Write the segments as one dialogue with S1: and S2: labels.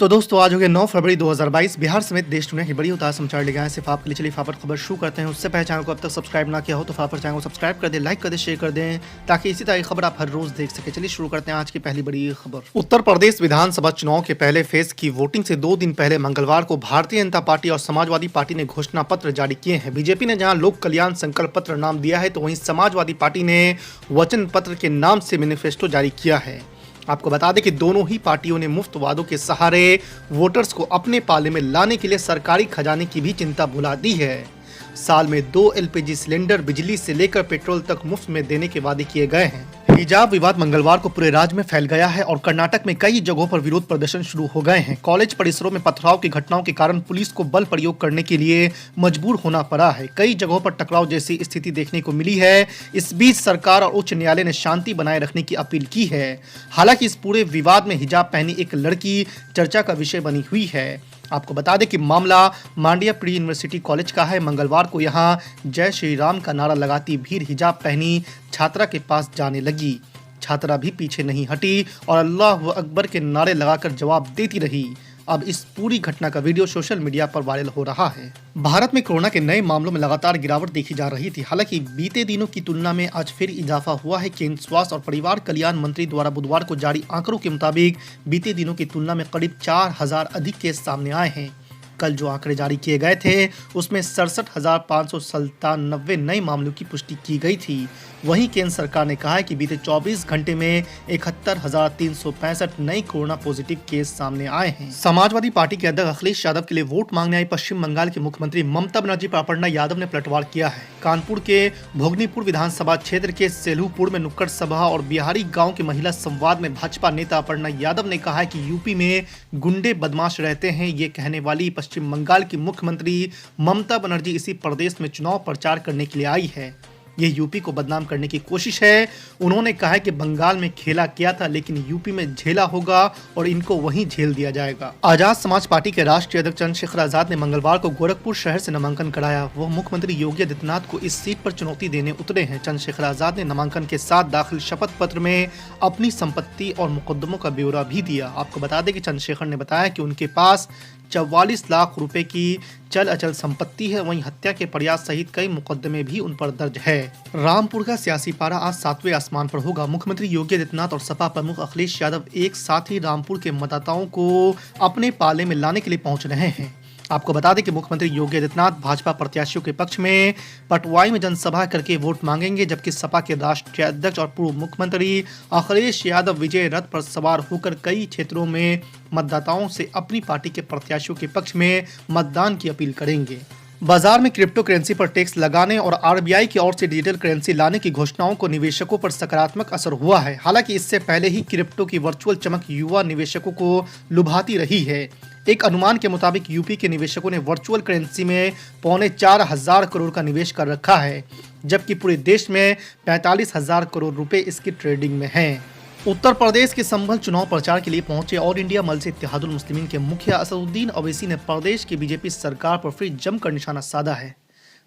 S1: तो दोस्तों आज हो गया 9 फरवरी 2022। बिहार समेत देश दुनिया की बड़ी उतार समाचार लेके आए सिर्फ आपके लिए। चलिए फटाफट खबर शुरू करते हैं। उससे पहले चैनल को अब तक सब्सक्राइब ना किया हो तो फटाफट चैनल को सब्सक्राइब कर दें, लाइक कर दें, शेयर कर दें ताकि इसी तरह की खबर आप हर रोज देख सके। चलिए शुरू करते हैं आज की पहली बड़ी खबर। उत्तर प्रदेश विधानसभा चुनाव के पहले फेज की वोटिंग से 2 दिन पहले मंगलवार को भारतीय जनता पार्टी और समाजवादी पार्टी ने घोषणा पत्र जारी किए हैं। बीजेपी ने जहां लोक कल्याण संकल्प पत्र नाम दिया है तो वहीं समाजवादी पार्टी ने वचन पत्र के नाम से मैनिफेस्टो जारी किया है। आपको बता दें कि दोनों ही पार्टियों ने मुफ्त वादों के सहारे वोटर्स को अपने पाले में लाने के लिए सरकारी खजाने की भी चिंता भुला दी है। साल में 2 एलपीजी सिलेंडर, बिजली से लेकर पेट्रोल तक मुफ्त में देने के वादे किए गए हैं। हिजाब विवाद मंगलवार को पूरे राज्य में फैल गया है और कर्नाटक में कई जगहों पर विरोध प्रदर्शन शुरू हो गए हैं। कॉलेज परिसरों में पथराव की घटनाओं के कारण पुलिस को बल प्रयोग करने के लिए मजबूर होना पड़ा है। कई जगहों पर टकराव जैसी स्थिति देखने को मिली है। इस बीच सरकार और उच्च न्यायालय ने शांति बनाए रखने की अपील की है। हालांकि इस पूरे विवाद में हिजाब पहनी एक लड़की चर्चा का विषय बनी हुई है। आपको बता दें कि मामला मांड्या प्री यूनिवर्सिटी कॉलेज का है। मंगलवार को यहां जय श्री राम का नारा लगाती भीड़ हिजाब पहनी छात्रा के पास जाने लगी। छात्रा भी पीछे नहीं हटी और अल्लाह अकबर के नारे लगाकर जवाब देती रही। अब इस पूरी घटना का वीडियो सोशल मीडिया पर वायरल हो रहा है। भारत में कोरोना के नए मामलों में लगातार गिरावट देखी जा रही थी। हालांकि बीते दिनों की तुलना में आज फिर इजाफा हुआ है। केंद्रीय स्वास्थ्य और परिवार कल्याण मंत्री द्वारा बुधवार को जारी आंकड़ों के मुताबिक बीते दिनों की तुलना में करीब 4000 अधिक केस सामने आए हैं। कल जो आंकड़े जारी किए गए थे उसमें 67,597 नए मामलों की पुष्टि की गई थी। वहीं केंद्र सरकार ने कहा है कि बीते 24 घंटे में 71,365 नए कोरोना पॉजिटिव केस सामने आए हैं। समाजवादी पार्टी के अध्यक्ष अखिलेश यादव के लिए वोट मांगने आई पश्चिम बंगाल की मुख्यमंत्री ममता बनर्जी पर अपर्णा यादव ने पलटवार किया है। कानपुर के भोगनीपुर विधानसभा क्षेत्र के सेलूपुर में नुक्कड़ सभा और बिहारी गाँव के महिला संवाद में भाजपा नेता अपर्णा यादव ने कहा है कि यूपी में गुंडे बदमाश रहते हैं। ये कहने वाली पश्चिम बंगाल की मुख्यमंत्री ममता बनर्जी इसी प्रदेश में चुनाव प्रचार करने के लिए आई है। ये यूपी को बदनाम करने की कोशिश है। उन्होंने कहा है कि बंगाल में खेला किया था लेकिन यूपी में झेला होगा और इनको वहीं झेल दिया जाएगा। आजाद समाज पार्टी के राष्ट्रीय अध्यक्ष चंद्रशेखर आजाद ने मंगलवार को गोरखपुर शहर से नामांकन कराया। वो मुख्यमंत्री योगी आदित्यनाथ को इस सीट पर चुनौती देने उतरे हैं। चंद्रशेखर आजाद ने नामांकन के साथ दाखिल शपथ पत्र में अपनी संपत्ति और मुकदमों का ब्यौरा भी दिया। आपको बता दें कि चंद्रशेखर ने बताया कि उनके पास 44 लाख रुपए की चल अचल संपत्ति है। वहीं हत्या के प्रयास सहित कई मुकदमे भी उन पर दर्ज है। रामपुर का सियासी पारा आज 7वें आसमान पर होगा। मुख्यमंत्री योगी आदित्यनाथ और सपा प्रमुख अखिलेश यादव एक साथ ही रामपुर के मतदाताओं को अपने पाले में लाने के लिए पहुंच रहे हैं। आपको बता दें कि मुख्यमंत्री योगी आदित्यनाथ भाजपा प्रत्याशियों के पक्ष में पटवाई में जनसभा करके वोट मांगेंगे, जबकि सपा के राष्ट्रीय अध्यक्ष और पूर्व मुख्यमंत्री अखिलेश यादव विजय रथ पर सवार होकर कई क्षेत्रों में मतदाताओं से अपनी पार्टी के प्रत्याशियों के पक्ष में मतदान की अपील करेंगे। बाजार में क्रिप्टो करेंसी पर टैक्स लगाने और आरबीआई की ओर से डिजिटल करेंसी लाने की घोषणाओं को निवेशकों पर सकारात्मक असर हुआ है। हालांकि इससे पहले ही क्रिप्टो की वर्चुअल चमक युवा निवेशकों को लुभाती रही है। एक अनुमान के मुताबिक यूपी के निवेशकों ने वर्चुअल करेंसी में 4,25,000 करोड़ का निवेश कर रखा है, जबकि पूरे देश में 45,000 करोड़ रुपए इसकी ट्रेडिंग में हैं। उत्तर प्रदेश के संभल चुनाव प्रचार के लिए पहुंचे ऑल इंडिया मजलिस इत्तेहादुल मुस्लिमीन के मुखिया असदुद्दीन ओवैसी ने प्रदेश की बीजेपी सरकार पर फिर जमकर निशाना साधा है।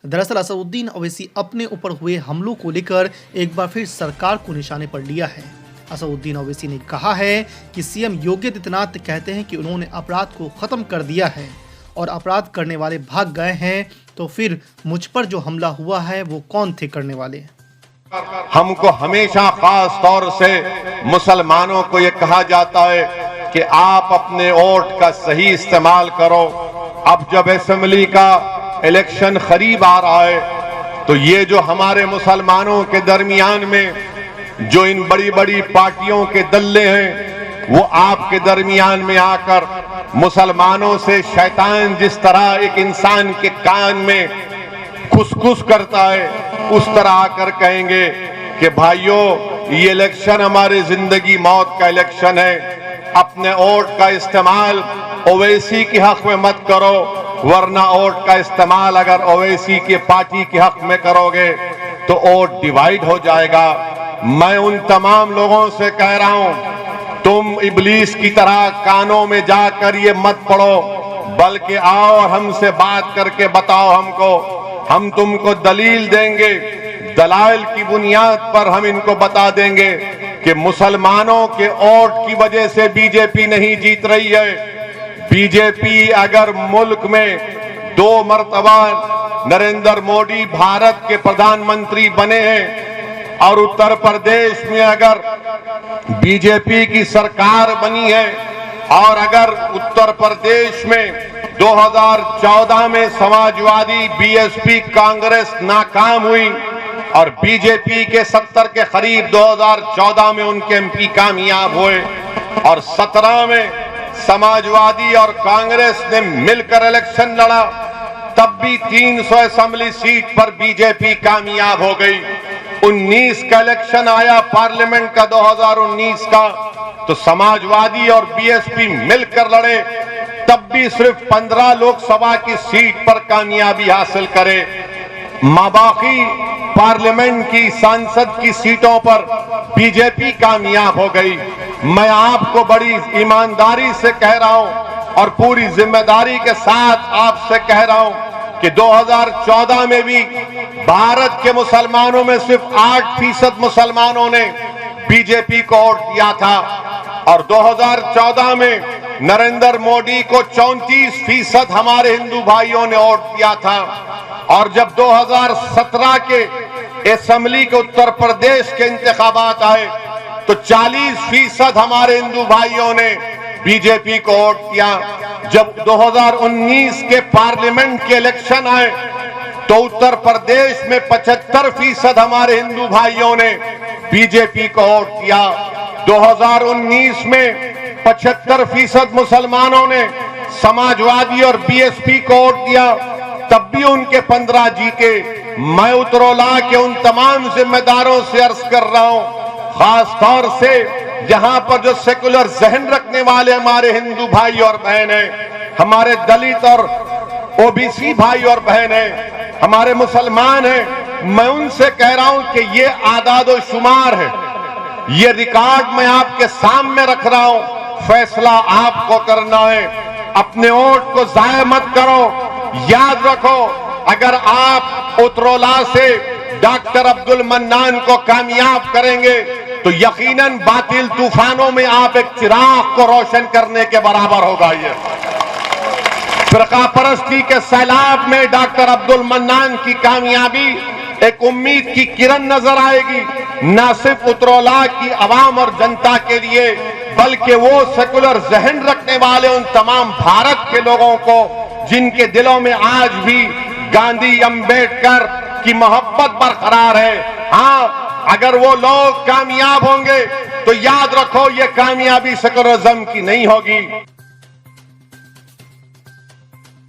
S1: दरअसल असदुद्दीन ओवैसी अपने ऊपर हुए हमलों को लेकर एक बार फिर सरकार को निशाने पर लिया है। असदुद्दीन ओवैसी ने कहा है कि सीएम योगी आदित्यनाथ कहते हैं कि उन्होंने अपराध को खत्म कर दिया है और अपराध करने वाले भाग गए हैं, तो फिर मुझ पर जो हमला हुआ है वो कौन थे करने वाले।
S2: हमको हमेशा खास तौर से मुसलमानों को ये कहा जाता है कि आप अपने वोट का सही इस्तेमाल करो। अब जब असेंबली का इलेक्शन करीब आ रहा है तो ये जो हमारे मुसलमानों के दरमियान में जो इन बड़ी बड़ी पार्टियों के दल्ले हैं वो आपके दरमियान में आकर मुसलमानों से शैतान जिस तरह एक इंसान के कान में खुसखुस करता है उस तरह आकर कहेंगे कि भाइयों ये इलेक्शन हमारी जिंदगी मौत का इलेक्शन है। अपने वोट का इस्तेमाल ओवैसी के हक में मत करो, वरना वोट का इस्तेमाल अगर ओवैसी की पार्टी के हक में करोगे तो वोट डिवाइड हो जाएगा। मैं उन तमाम लोगों से कह रहा हूं, तुम इब्लीस की तरह कानों में जाकर ये मत पढ़ो, बल्कि आओ और हमसे बात करके बताओ हमको, हम तुमको दलील देंगे। दलाइल की बुनियाद पर हम इनको बता देंगे कि मुसलमानों के वोट की वजह से बीजेपी नहीं जीत रही है। बीजेपी अगर मुल्क में 2 मर्तबा नरेंद्र मोदी भारत के प्रधानमंत्री बने हैं और उत्तर प्रदेश में अगर बीजेपी की सरकार बनी है और अगर उत्तर प्रदेश में 2014 में समाजवादी बीएसपी कांग्रेस नाकाम हुई और बीजेपी के 70 के करीब 2014 में उनके एमपी कामयाब हुए और 17 में समाजवादी और कांग्रेस ने मिलकर इलेक्शन लड़ा, तब भी 300 असेंबली सीट पर बीजेपी कामयाब हो गई। 19 का इलेक्शन आया पार्लियामेंट का 2019 का, तो समाजवादी और बीएसपी मिलकर लड़े, तब भी सिर्फ 15 लोकसभा की सीट पर कामयाबी हासिल करे। बाकी पार्लियामेंट की सांसद की सीटों पर बीजेपी कामयाब हो गई। मैं आपको बड़ी ईमानदारी से कह रहा हूं और पूरी जिम्मेदारी के साथ आपसे कह रहा हूं कि 2014 में भी भारत के मुसलमानों में सिर्फ 8% मुसलमानों ने बीजेपी को वोट दिया था और 2014 में नरेंद्र मोदी को 34% हमारे हिंदू भाइयों ने वोट दिया था और जब 2017 के असेंबली के उत्तर प्रदेश के इंतखाबात आए तो 40% हमारे हिंदू भाइयों ने बीजेपी को वोट दिया। जब 2019 के पार्लियामेंट के इलेक्शन आए तो उत्तर प्रदेश में 75% हमारे हिंदू भाइयों ने बीजेपी को वोट दिया। 2019 में 75% मुसलमानों ने समाजवादी और बीएसपी को वोट दिया, तब भी उनके 15 जीते। मैं उत्तरोला के उन तमाम जिम्मेदारों से अर्ज कर रहा हूं, खास तौर से जहां पर जो सेकुलर जहन रखने वाले हमारे हिंदू भाई और बहन हैं, हमारे दलित और ओबीसी भाई और बहन हैं, हमारे मुसलमान हैं, मैं उनसे कह रहा हूं कि ये आदादो शुमार है, ये रिकॉर्ड मैं आपके सामने रख रहा हूं, फैसला आपको करना है। अपने वोट को जाया मत करो। याद रखो, अगर आप उत्तरोला से डॉक्टर अब्दुल मन्नान को कामयाब करेंगे तो यकीनन बातिल तूफानों में आप एक चिराग को रोशन करने के बराबर होगा। ये फिरका परस्ती के सैलाब में डॉक्टर अब्दुल मन्नान की कामयाबी एक उम्मीद की किरण नजर आएगी, न सिर्फ उत्तरोला की आवाम और जनता के लिए बल्कि वो सेकुलर जहन रखने वाले उन तमाम भारत के लोगों को जिनके दिलों में आज भी गांधी अंबेडकर की मोहब्बत बरकरार है। हाँ, अगर वो लोग कामयाब होंगे तो याद रखो ये कामयाबी सेकुलरिज्म की नहीं होगी।